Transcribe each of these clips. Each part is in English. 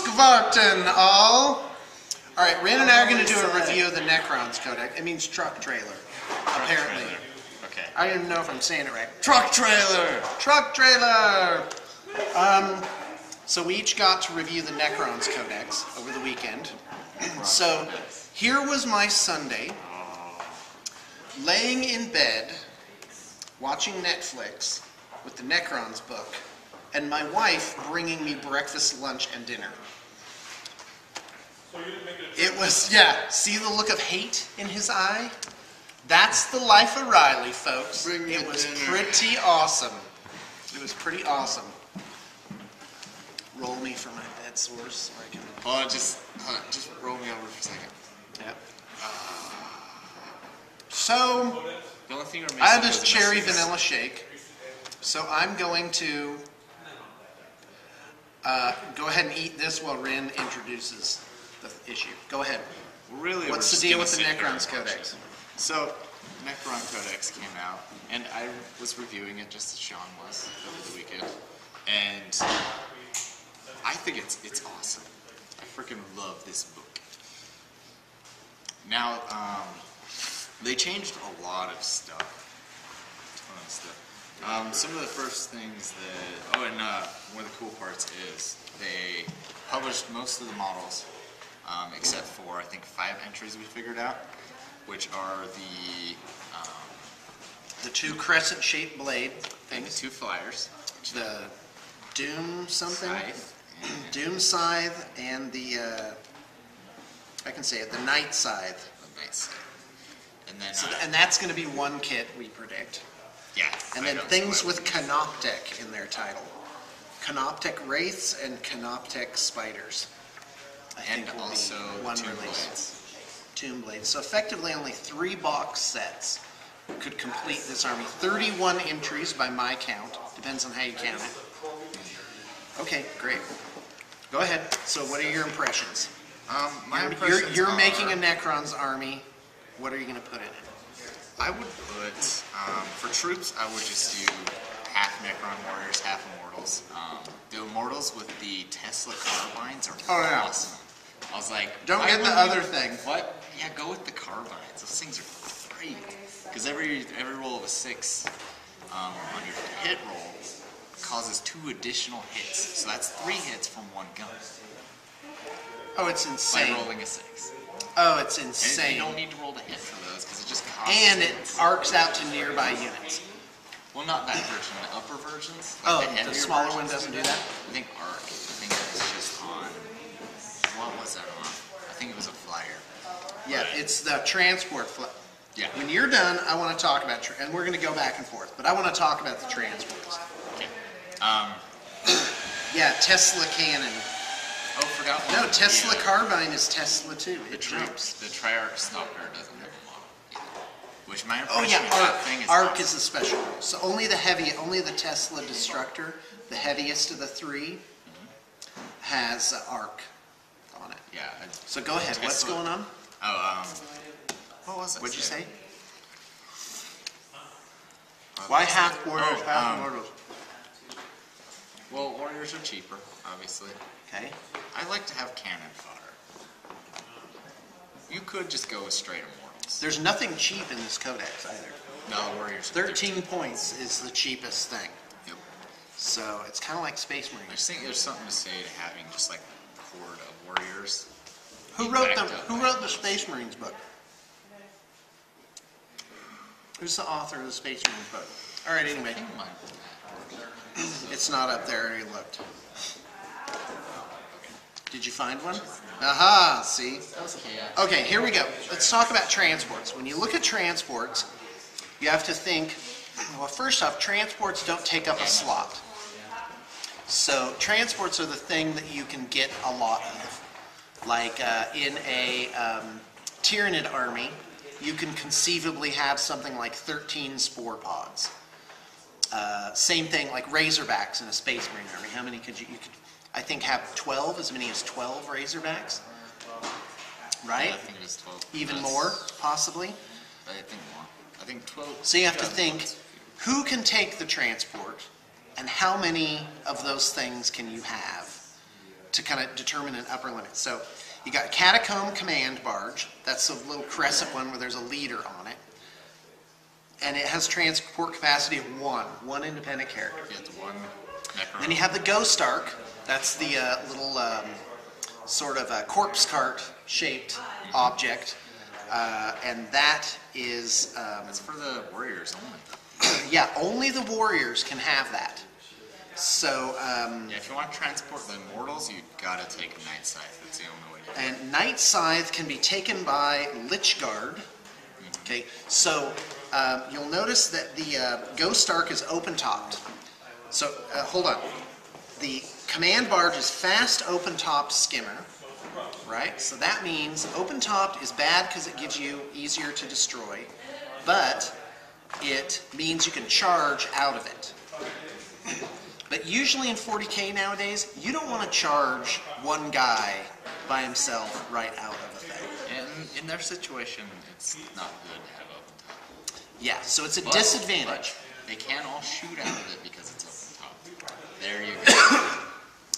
Gruskvarten all. Alright, Rin and I are going to do a review of the Necron's Codex. It means truck trailer, apparently. Trailer. Okay. I don't even know if I'm saying it right. Truck trailer! Truck trailer! So we each got to review the Necron's Codex over the weekend. So here was my Sunday, laying in bed, watching Netflix with the Necron's book, and my wife bringing me breakfast, lunch, and dinner. It was, yeah, see the look of hate in his eye? That's the life of Riley, folks. It was pretty awesome. It was pretty awesome. Roll me for my bed sores so I can... Oh, just roll me over for a second. Yep. So, The only thing we're missing I have this is cherry this. vanilla shake. So I'm going to go ahead and eat this while Rin introduces the issue. Go ahead. Really, What's the deal with the Necron's Codex? So, Necron Codex came out, and I was reviewing it just as Sean was over the weekend, and I think it's awesome. I freaking love this book. Now, they changed a lot of stuff. A ton of stuff. Some of the first things that... Oh, and one of the cool parts is they published most of the models, except for, I think, 5 entries we figured out, which are The two crescent-shaped blade and the things. 2 flyers. The Doom something? Scythe. Doom Scythe and the, I can say it, the Night Scythe. Nice. And then, So and that's going to be one kit, we predict. yeah. And then things with Canoptek in their title. Canoptek Wraiths and Canoptek Spiders. I And think will also be one Tomb release. Blades. Tomb Blades. So effectively only 3 box sets could complete this army. 31 entries by my count. Depends on how you count it. Okay, great. Go ahead. So what are your impressions? My impressions You're are, making a Necron's army. What are you going to put in it? I would put, for troops, I would just do half Necron warriors, half Immortals. The Immortals with the Tesla carbines are awesome. I was like, Don't why get the wouldn't other you- thing. What? Yeah, go with the carbines. Those things are great. Because every roll of a 6 on your hit roll causes 2 additional hits. So that's 3 hits from 1 gun Oh, it's by insane. rolling a 6. Oh, it's And insane. you don't need to roll to hit for those because it just costs And it hits. arcs out to nearby units. Well, not that version. The upper versions. Oh, Like the the heavier smaller one versions, doesn't do that? I think arc. I think it was just on. What was that on? I think it was a flyer. Yeah, it's the transport Yeah. When you're done, I want to talk about, and we're going to go back and forth, but I want to talk about the transports. Okay. Yeah, Tesla cannon. Oh, forgot one. No, of Tesla the, carbine is Tesla too. The It troops. jumps. The Triarch Stalker doesn't have a model either. Which my Oh impression yeah, of that arc. thing is Arc awesome. is the special rule. So only the Tesla Destructor, the heaviest of the 3, has arc on it. Yeah. So go ahead. What's Tesla- going on? Oh, what was it? What'd you say? Why half warriors, Oh, half immortals? Well, warriors are cheaper, obviously. Okay. I like to have cannon fodder. You could just go with straight Immortals. There's nothing cheap in this codex either. No, warriors are 13 points is the cheapest thing. Yep. So it's kind of like Space I Marines. just think there's something to say to having just like a horde of warriors. Who wrote the Space Marines book? Who's the author of the Space Marines book? All right, anyway, I think mine was that. it's not up there. I already looked. Did you find one? Aha, see? That was okay, yeah. Okay, here we go. Let's talk about transports. When you look at transports, you have to think, well, first off, transports don't take up a slot. So transports are the thing that you can get a lot of. Like in a Tyranid army, you can conceivably have something like 13 spore pods. Same thing like Razorbacks in a Space Marine army. How many could you could, I think, have 12, as many as 12 Razorbacks? Right? Yeah, I think it was 12. Even That's- more, possibly? I think more. I think 12. So you have to yeah, think, who can take the transport, and how many of those things can you have? to kind of determine an upper limit. So you got Catacomb Command Barge. That's a little crescent one where there's a leader on it. And it has transport capacity of one independent character. It's one Necron. Then you have the Ghost Ark. That's the little sort of a corpse cart shaped object. And that is... That's for the warriors only. yeah, only the warriors can have that. So... yeah, if you want to transport the immortals, you gotta take a Night Scythe. That's the only way to do it. And Night Scythe can be taken by Lich Guard. Okay, so you'll notice that the Ghost Ark is open-topped. So, hold on. The Command Barge is fast open-topped skimmer, right? So that means open-topped is bad because it gives you easier to destroy, but it means you can charge out of it. But usually in 40K nowadays, you don't want to charge one guy by himself right out of the thing. And in their situation, it's not good to have open top. Yeah, so it's a disadvantage. But they can't all shoot out of it because it's open top. There you go.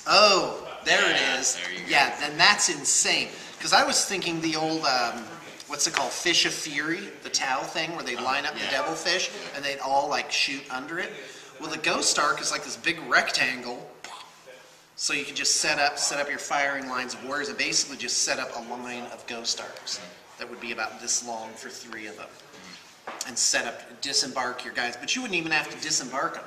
Oh, there it is. There you go. Yeah, then that's insane. Because I was thinking the old, what's it called, Fish of Fury, the Tau thing, where they line up the devilfish and they'd all like shoot under it. Well, the Ghost Ark is like this big rectangle, so you can just set up your firing lines of warriors, and basically just set up a line of Ghost Arks that would be about this long for 3 of them, and disembark your guys. But you wouldn't even have to disembark them.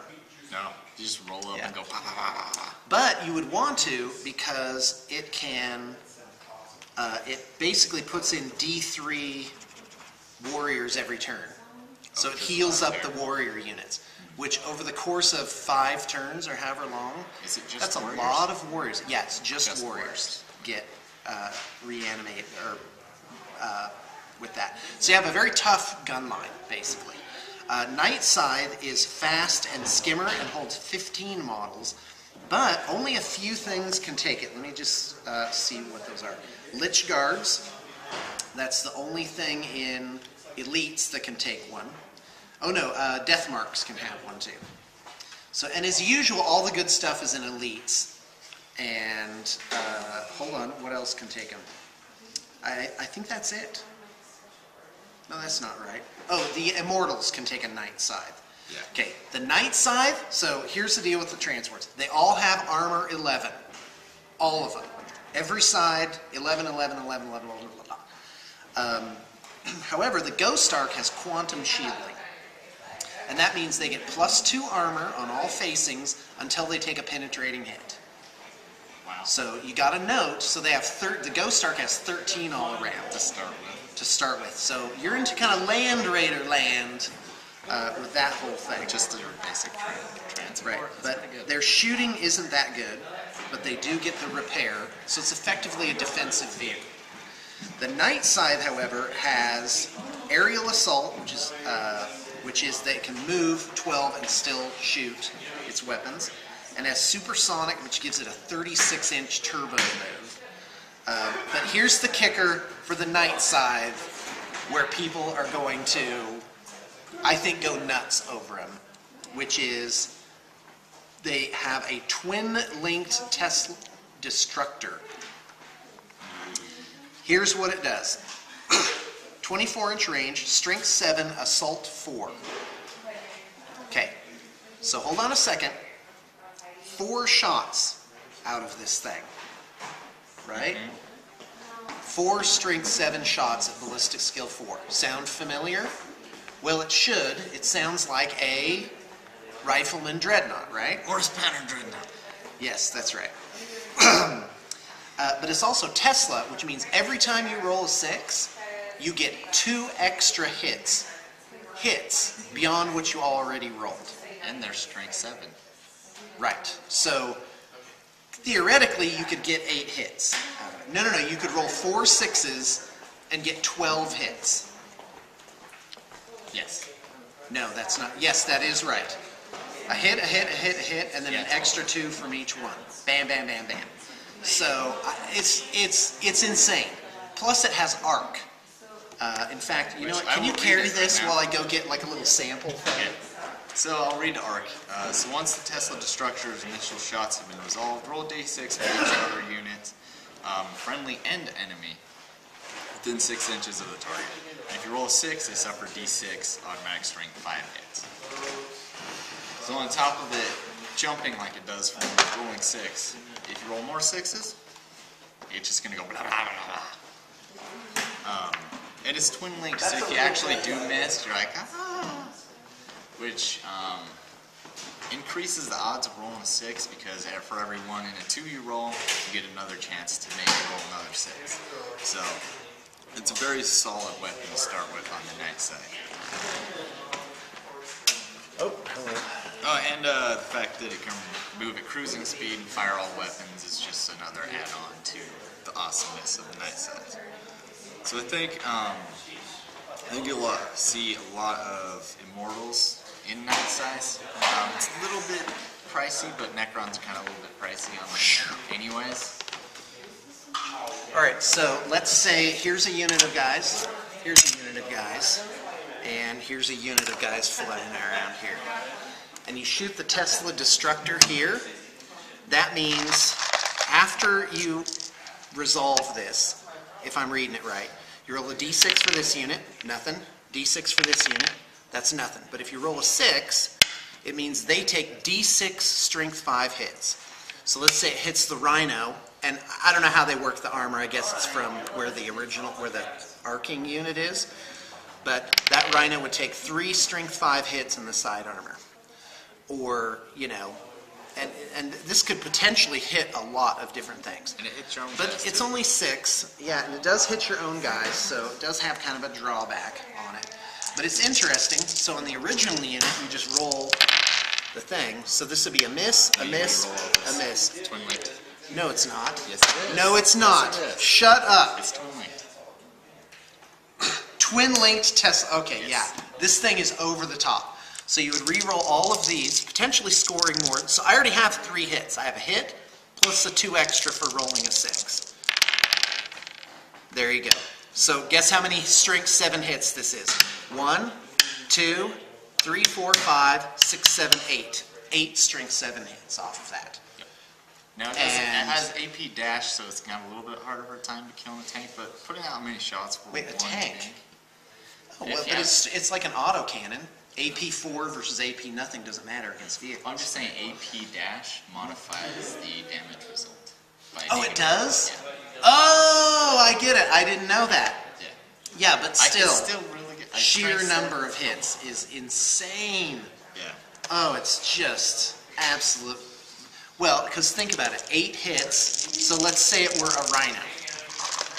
No, you just roll up and go pa pa pa pa. But you would want to, because it can, it basically puts in D3 warriors every turn. So it heals up the warrior units, which over the course of 5 turns or however long, Is it just that's warriors? a lot of warriors. Yeah, it's just warriors get reanimated or with that. So you have a very tough gun line, basically. Night Scythe is fast and skimmer and holds 15 models, but only a few things can take it. Let me just see what those are. Lich Guards, that's the only thing in Elites that can take one. Oh no, Death Marks can have one too. So, and as usual, all the good stuff is in Elites. And, hold on, what else can take them? I think that's it. No, that's not right. Oh, the Immortals can take a Night Scythe. Yeah. Okay, the Night Scythe, so here's the deal with the transports. They all have armor 11. All of them. Every side, 11, 11, 11, 11, 11, 11. However, the Ghost Ark has quantum shielding. And that means they get +2 armor on all facings until they take a penetrating hit. Wow. So you got a note, so they have the Ghost Ark has 13 all around To start with. So you're into kind of Land Raider land with that whole thing. Just a basic transport. Right, That's but pretty good. their shooting isn't that good, but they do get the repair, so it's effectively a defensive vehicle. The Night Scythe, however, has aerial assault, which is that it can move 12 and still shoot its weapons, and has supersonic, which gives it a 36-inch turbo move. But here's the kicker for the Night Scythe, where people are going to, I think, go nuts over them, which is they have a twin-linked Tesla destructor. Here's what it does. 24-inch range, strength 7, assault 4. Okay, so hold on a second. 4 shots out of this thing, right? 4 strength 7 shots at ballistic skill 4. Sound familiar? Well, it should. It sounds like a rifleman dreadnought, right? Or a pattern dreadnought. Yes, that's right. But it's also Tesla, which means every time you roll a 6, you get 2 extra hits. Hits beyond what you already rolled. And their strength 7. Right. So, theoretically, you could get 8 hits out of it. No, you could roll 4 6s and get 12 hits. Yes. No, that's not. Yes, that is right. A hit, and then an extra 2 from each one. Bam, bam, bam, bam. So it's insane. Plus, it has arc. In fact, you know what? Can you carry this while I go get like a little sample thing? So I'll read the arc. So once the Tesla Destructor's initial shots have been resolved, roll D6 for each other unit, friendly and enemy, within 6 inches of the target. And if you roll a 6, they suffer D6 automatic strength 5 hits. So on top of it jumping like it does from rolling 6, if you roll more 6s, it's just going to go blah, blah, blah, blah. And it's twin linked, so if you actually do miss, you're like, ah, which increases the odds of rolling a 6 because for every 1 and a 2 you roll, you get another chance to maybe roll another 6. So it's a very solid weapon to start with on the night side. Oh, hello. Oh, and the fact that it can move at cruising speed and fire all weapons is just another add-on to the awesomeness of the night side. So I think you'll see a lot of Immortals in night size. It's a little bit pricey, but Necrons are kind of a little bit pricey on them anyways. Alright, so let's say here's a unit of guys, here's a unit of guys, and here's a unit of guys floating around here. And you shoot the Tesla Destructor here. That means after you resolve this, if I'm reading it right, you roll a d6 for this unit, nothing. D6 for this unit, that's nothing. But if you roll a 6, it means they take d6 strength 5 hits. So let's say it hits the Rhino, and I don't know how they work the armor. I guess it's from where the arcing unit is. But that Rhino would take 3 strength 5 hits in the side armor. Or, you know, and this could potentially hit a lot of different things. And it hits your own But guys, it's too. only 6, yeah, and it does hit your own guys, so it does have kind of a drawback on it. But it's interesting, so on the original unit, you just roll the thing. So this would be a miss, a miss, a miss. It's twin linked. No, it's not. Yes, it is. No, it's not. Yes, it is. Shut up. It's twin linked. Twin-linked Tesla. Okay, Yes. yeah. This thing is over the top. So you would re-roll all of these, potentially scoring more. So I already have 3 hits. I have a hit, plus a 2 extra for rolling a 6. There you go. So guess how many strength 7 hits this is? 1, 2, 3, 4, 5, 6, 7, 8. 8 strength 7 hits off of that. Now it has AP dash, so it's got a little bit harder of a time to kill a tank, but putting out many shots for Wait, a one tank? Oh, If well, you but have- it's like an autocannon. AP 4 versus AP nothing doesn't matter against vehicles. I'm just saying AP dash modifies the damage result. By Oh, it negative. does? Yeah. Oh, I get it. I didn't know that. Yeah. Yeah, but I can still, still really get sheer number of hits is insane. Yeah. Oh, it's just absolute. Well, because think about it, 8 hits. So let's say it were a Rhino.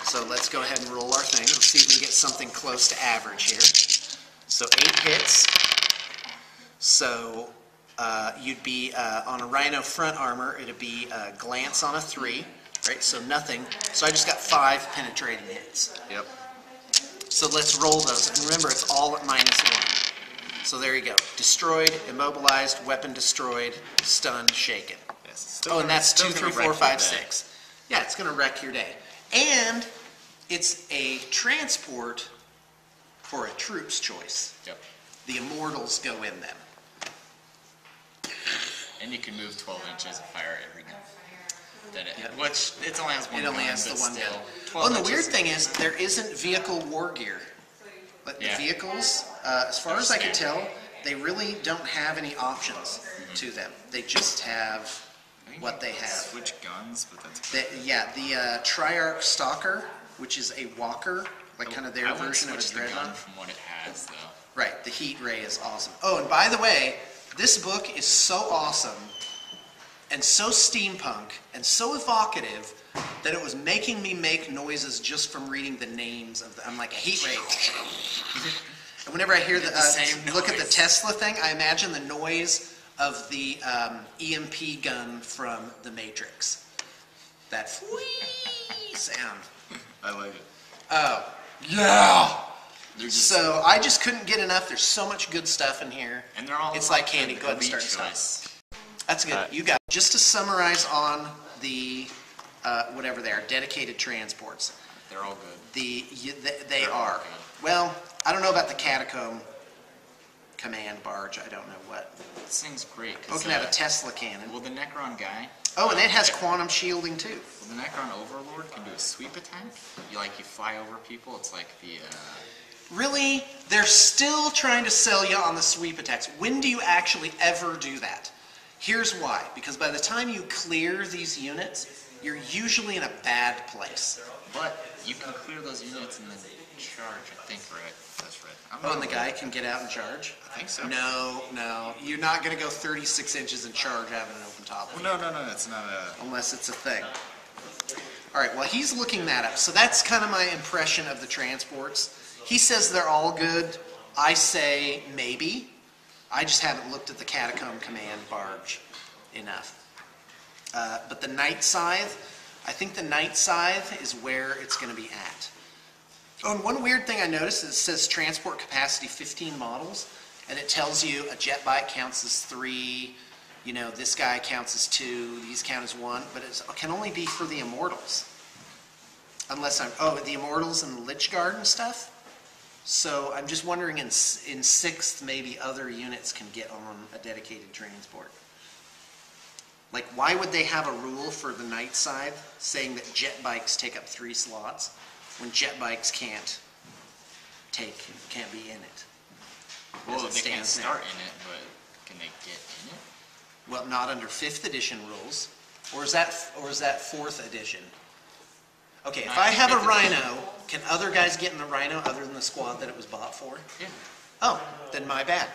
So let's go ahead and roll our thing. Let's see if we can get something close to average here. So 8 hits. So you'd be on a Rhino front armor, it'd be a glance on a 3, right? So nothing. So I just got 5 penetrating hits. Yep. So let's roll those. And remember, it's all at -1. So there you go. Destroyed, immobilized, weapon destroyed, stunned, shaken. Yes. Oh, and that's Still 2, gonna 3, 4, wreck your 5, day. 6. Yeah, it's going to wreck your day. And it's a transport for a troop's choice. Yep. The Immortals go in them. And you can move 12 inches and fire every gun. Yep. Which it only has one It only gun, has the but one still, gun. 12 Oh, and the inches weird is- thing is, there isn't vehicle war gear. But the Yeah. vehicles, as far They're as I can standard. tell, they really don't have any options to them. They just have I think what you they can have. Switch guns, but that's. The Triarch Stalker, which is a walker, like kind of their I wouldn't version of a switch the gun Dreadnought. from what it has, though. Right, the heat ray is awesome. Oh, and by the way, this book is so awesome and so steampunk and so evocative that it was making me make noises just from reading the names of the. I'm like, heat ray. And whenever I hear The same look at the noise. Tesla thing, I imagine the noise of the EMP gun from The Matrix. That whee sound. I like it. Oh, yeah. They're just, So I just couldn't get enough. There's so much good stuff in here. and they're all. It's like candy. Go ahead and start elite stuff. choice. That's good. You got it. Just to summarize on the whatever they are, dedicated transports. They're all good. They They're all are. good. Well, I don't know about the catacomb. command barge. I don't know what. This thing's great. Oh, it can have a Tesla cannon. Well, the Necron guy. Oh, and it has quantum shielding too. Well, the Necron Overlord can do a sweep attack. You fly over people. It's like the. Really? They're still trying to sell you on the sweep attacks. When do you actually ever do that? Here's why. Because by the time you clear these units, you're usually in a bad place. But you can clear those units and then charge, I think, right? That's right. Oh, and the guy can get out and charge? I think so. No. You're not going to go 36 inches and charge having an open top. Well, no. It's not a... Unless it's a thing. All right, well, he's looking that up. So that's kind of my impression of the transports. He says they're all good. I say maybe. I just haven't looked at the Catacomb Command barge enough. But the Night Scythe, I think the Night Scythe is where it's going to be at. Oh, and one weird thing I noticed is it says transport capacity 15 models, and it tells you a jet bike counts as 3, this guy counts as 2, these count as 1, but it can only be for the Immortals. Unless the Immortals and the Lich Guard and stuff. So I'm just wondering in 6th maybe other units can get on a dedicated transport. Like, why would they have a rule for the Night Scythe saying that jet bikes take up 3 slots when jet bikes can't be in it? Well, they can't start in it, but can they get in it? Well, not under 5th edition rules. Or is that 4th edition? Okay, if I have a Rhino, can other guys get in the Rhino other than the squad that it was bought for? Yeah. Oh, then my bad.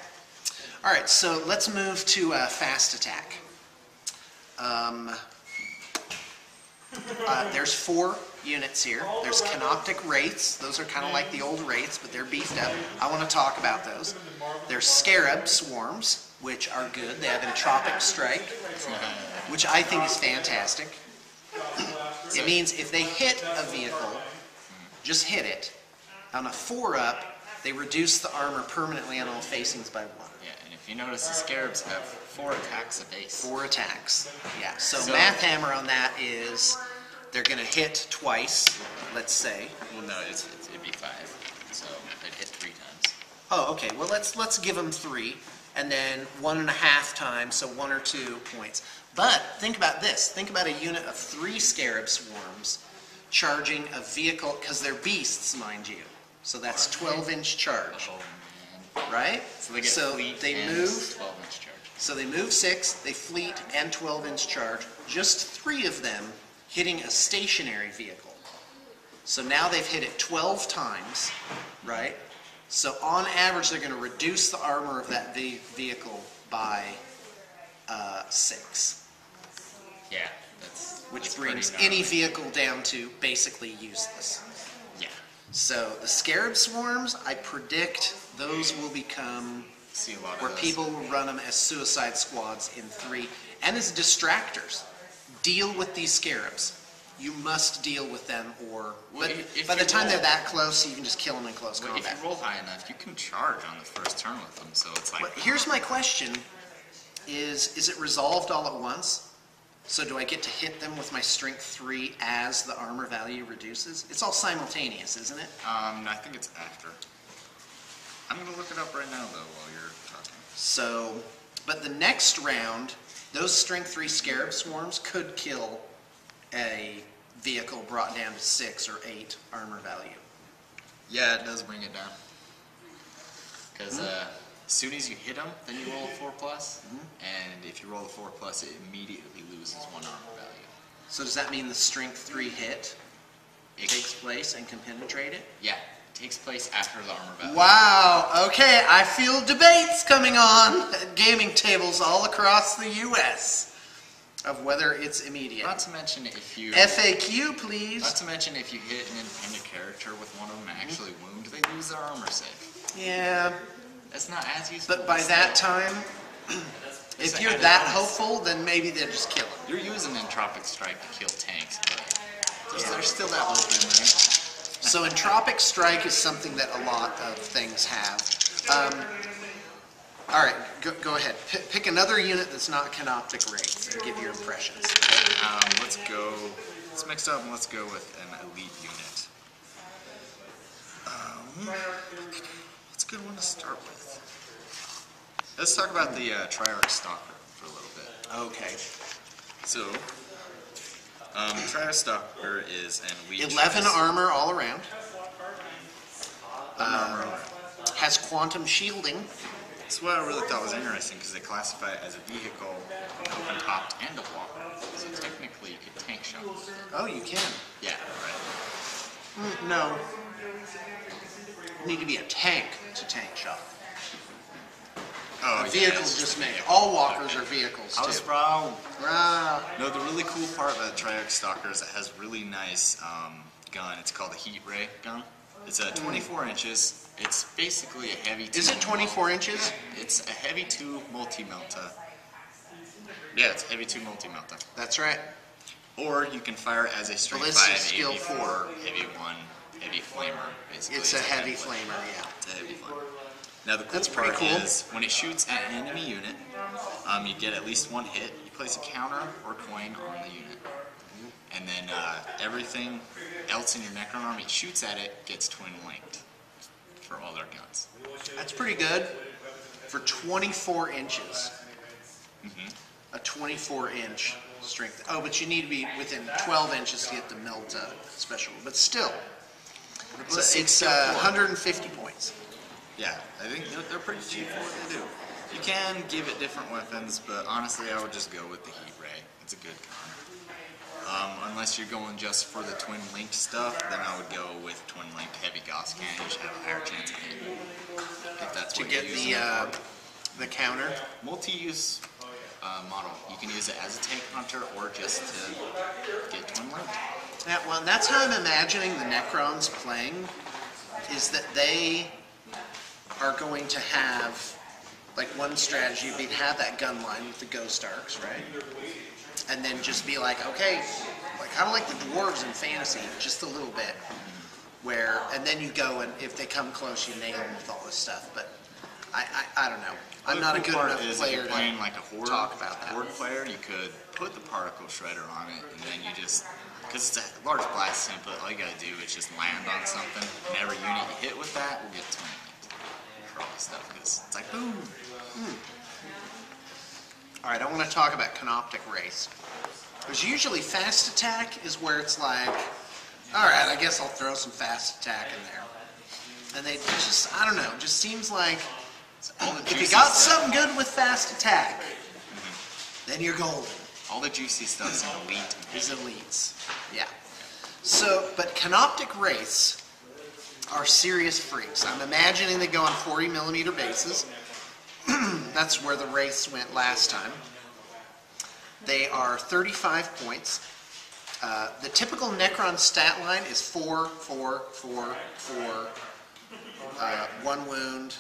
All right, so let's move to fast attack. There's 4 units here. There's Canoptic Wraiths. Those are kind of like the old Wraiths, but they're beefed up. I want to talk about those. There's Scarab Swarms, which are good. They have Entropic Strike, which I think is fantastic. It means if they hit a vehicle, just hit it, on a 4-up, they reduce the armor permanently on all facings by 1. Yeah, and if you notice, the Scarabs have 4 attacks a base. 4 attacks, yeah. So math hammer on that is they're going to hit twice, let's say. Well, no, it'd be 5, so they'd hit 3 times. Oh, okay. Well, let's give them 3, and then 1.5 times, so 1 or 2 points. But think about this. Think about a unit of 3 Scarab Swarms charging a vehicle, because they're beasts, mind you. So that's 12-inch charge, right? So they get fleet and move 12-inch charge. So they move 6, they fleet and 12-inch charge. Just 3 of them hitting a stationary vehicle. So now they've hit it 12 times, right? So on average, they're going to reduce the armor of that vehicle by 6. Yeah, that's Which brings pretty any gnarly. vehicle down to basically useless. Yeah. So the Scarab Swarms, I predict those will become See a lot where of those. people will run them as suicide squads in 3 and as distractors. Deal with these Scarabs. You must deal with them, or Well, but if by the you time they're roll- that close, you can just kill them in close But combat. if you roll high enough, you can charge on the first turn with them, so it's like... But here's my question: is it resolved all at once? So do I get to hit them with my strength 3 as the armor value reduces? It's all simultaneous, isn't it? I think it's after. I'm going to look it up right now, though, while you're talking. So, but the next round, those strength 3 Scarab Swarms could kill a vehicle brought down to 6 or 8 armor value. Yeah, it does bring it down. Because as soon as you hit them, then you roll a 4+, and if you roll a 4+, it immediately loses 1 armor value. So does that mean the strength 3 hit takes place and can penetrate it? Yeah, it takes place after the armor value. Wow, okay, I feel debates coming on at gaming tables all across the U.S. of whether it's immediate. Not to mention if you... FAQ, please. Not to mention if you hit an independent character with one of them and actually wound, they lose their armor save. Yeah, That's not as useful. but by as that still. time, if It's you're like, that I don't- hopeful, then maybe they'll just kill him. You're using Entropic Strike to kill tanks, but Yeah. there's still that hope in there. So Entropic Strike is something that a lot of things have. All right, go ahead. Pick another unit that's not Canoptic Wraith and give your impressions. Let's mix up and let's go with an elite unit. What's a good one to start with? Let's talk about the Triarch Stalker for a little bit. Okay. So, Triarch Stalker is an elite 11 choice. armor all around. Armor. Has quantum shielding. That's what I really thought was interesting because they classify it as a vehicle, open topped, and a walker. So technically, you could tank shot. Oh, you can. Yeah, right. No. You need to be a tank to tank shot. Oh, A vehicle just make. All walkers are vehicles I was too. wrong. Ah, No, the really cool part about the Triarch Stalker is it has really nice gun. It's called a heat ray gun. It's 24 inches. It's basically a heavy tube. is it 24 inches? It's a heavy tube multi-melta. Yeah, it's a heavy tube multi-melta. That's right. Or you can fire as a strength Ballistic 5, skill heavy 4, heavy 1, heavy flamer. Basically, It's a heavy flamer, yeah. It's a heavy flamer. Now the cool That's pretty part cool. is when it shoots at an enemy unit, you get at least one hit. You place a counter or coin on the unit, and then everything else in your Necron army it shoots at it gets twin linked for all their guns. That's pretty good for 24 inches. A 24-inch strength. Oh, but you need to be within 12 inches to get the melt special. But still, it's 150 points. Yeah, I think they're pretty cheap for what they do. You can give it different weapons, but honestly, I would just go with the heat ray. It's a good gun. Unless you're going just for the twin linked stuff, then I would go with twin linked heavy Gauss cannon. You should have a higher chance of hitting if that's To what get you're using it for. the counter. Multi-use model. You can use it as a tank hunter or just to get twin linked. Yeah, well, that's how I'm imagining the Necrons playing, is that they are going to have, like, one strategy would be to have that gun line with the Ghost Arcs, right? And then just be like, okay, like kind of like the dwarves in fantasy, just a little bit, where, and then you go and if they come close, you nail them with all this stuff. But I don't know. I'm not a good enough player If you're playing like a horde, talk about that. Horde player, you could put the particle shredder on it, and then you just, because it's a large blast template, all you gotta do is just land on something, and every unit you hit with that will get 20 for all this stuff. Because it's like boom. All right, I want to talk about Canoptic Race. Because usually fast attack is where it's like, all right, I guess I'll throw some fast attack in there. And they just, I don't know, just seems like if you got something good with fast attack, then you're golden. All the juicy stuff's in elite. Is elites. Yeah. So, but Canoptic Race are serious freaks. I'm imagining they go on 40 millimeter bases. That's where the race went last time. They are 35 points. The typical Necron stat line is 4, 4, 4, 4, 1 wound,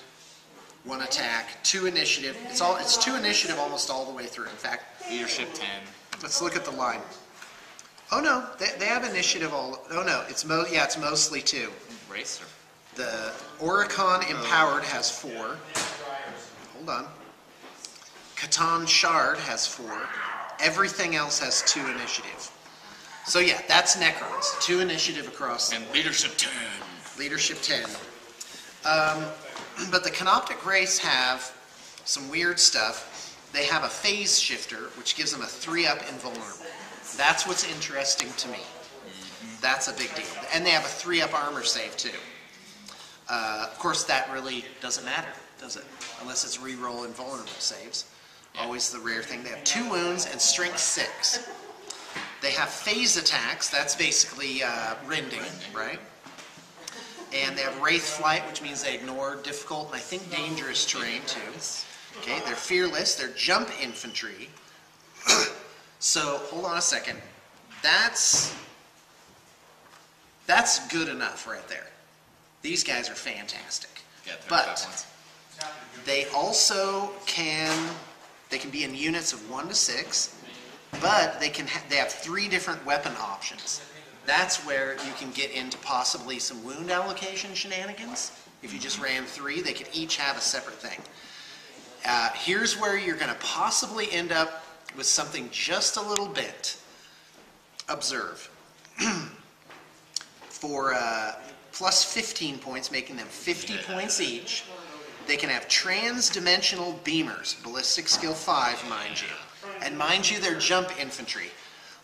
1 attack, 2 initiative. It's 2 initiative almost all the way through. In fact, Leadership 10. let's look at the line. Oh no, they have initiative all. Oh no, it's mostly 2. Racer. The Oricon Empowered has 4. Hold on. Catan Shard has 4. Everything else has 2 initiative. So yeah, that's Necrons. 2 initiative across. And leadership 10. Leadership 10. But the Canoptic Race have some weird stuff. They have a phase shifter, which gives them a 3-up invulnerable. That's what's interesting to me. That's a big deal. And they have a 3-up armor save too. Of course, that really doesn't matter, does it? Unless it's reroll invulnerable saves. Always the rare thing. They have 2 wounds and strength 6. They have phase attacks. That's basically rending, right? And they have wraith flight, which means they ignore difficult and I think dangerous terrain too. Okay, they're fearless. They're jump infantry. So hold on a second. That's good enough right there. These guys are fantastic. Yeah, 35 But points. they also they can be in units of 1 to 6, but they have 3 different weapon options. That's where you can get into possibly some wound allocation shenanigans. If you just ran 3, they could each have a separate thing. Here's where you're going to possibly end up with something just a little bit. Observe. For plus 15 points, making them 50 points each, They can have trans-dimensional beamers, ballistic skill 5, mind you. And mind you, they're jump infantry.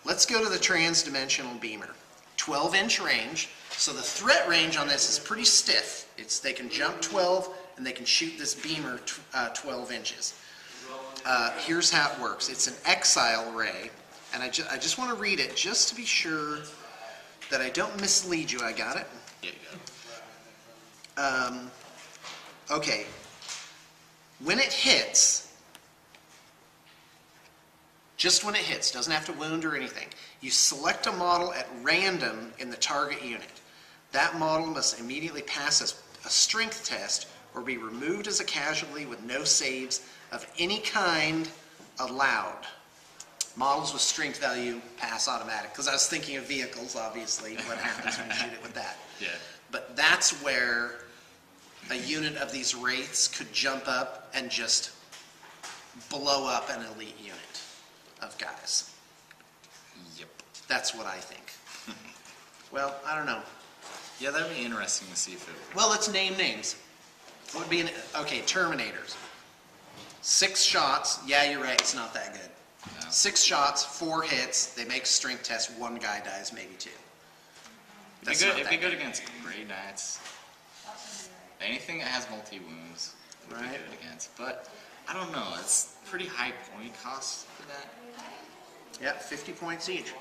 Let's go to the trans-dimensional beamer. 12-inch range, so the threat range on this is pretty stiff. They can jump 12, and they can shoot this beamer 12 inches. Here's how it works. It's an exile ray, and I just want to read it just to be sure that I don't mislead you. I got it? Yeah, you got it. Okay. When it hits, just when it hits, doesn't have to wound or anything, you select a model at random in the target unit. That model must immediately pass a strength test or be removed as a casualty with no saves of any kind allowed. Models with strength value pass automatic, because I was thinking of vehicles, obviously, what happens when you shoot it with that. Yeah. But that's where a unit of these wraiths could jump up and just blow up an elite unit of guys. Yep. That's what I think. Well, I don't know. Yeah, that'd be interesting to see if it. Well, let's name names. What would be okay, Terminators. 6 shots. Yeah, you're right. It's not that good. No. 6 shots, 4 hits. They make a strength test. 1 guy dies, maybe 2. It'd be good against Grey Knights. Anything that has multi-wounds would be good against. But, I don't know. It's pretty high point cost for that. Yeah, 50 points each.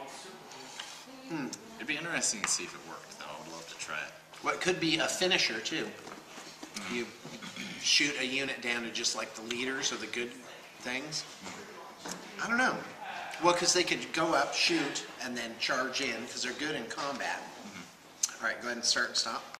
It'd be interesting to see if it worked, though. I would love to try it. What could be a finisher, too. You shoot a unit down to just like the leaders or the good things. I don't know. Well, because they could go up, shoot, and then charge in, because they're good in combat. All right, go ahead and start and stop.